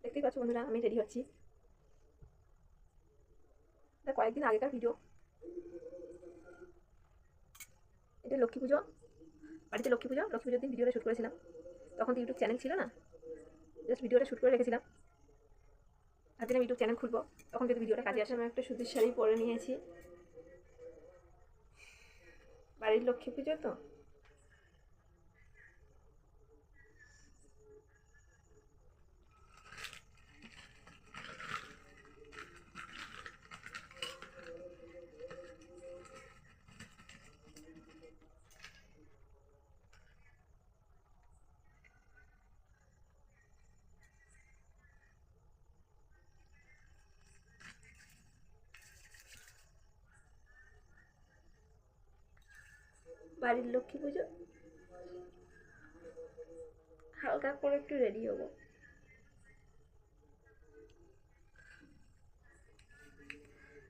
দেখতেই পাচ্ছ বন্ধুরা, আমি রেডি হচ্ছি। এটা কয়েকদিন আগেকার ভিডিও। এটা লক্ষ্মী পুজো, বাড়িতে লক্ষ্মী পুজোর দিন ভিডিওটা শ্যুট করেছিলাম। তখন তো ইউটিউব চ্যানেল ছিল না, জাস্ট ভিডিওটা শ্যুট করে রেখেছিলাম। আজকে আমি ইউটিউব চ্যানেল খুলবো, তখন যদি ভিডিওটা কাজে আসে। আমি একটা সুতির শাড়ি পরে নিয়েছি, বাড়ির লক্ষ্মী পুজো তো। বাড়ির লক্ষ্মী পুজো, হালকা করে একটু রেডি হবো।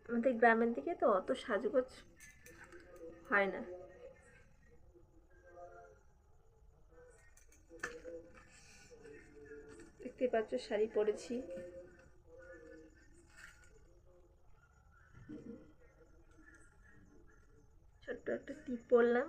আমাদের গ্রামের দিকে তো অত সাজগোজ হয় না। দেখতে পাচ্ছ শাড়ি পরেছি, ছোট্ট একটা টিপ পরলাম।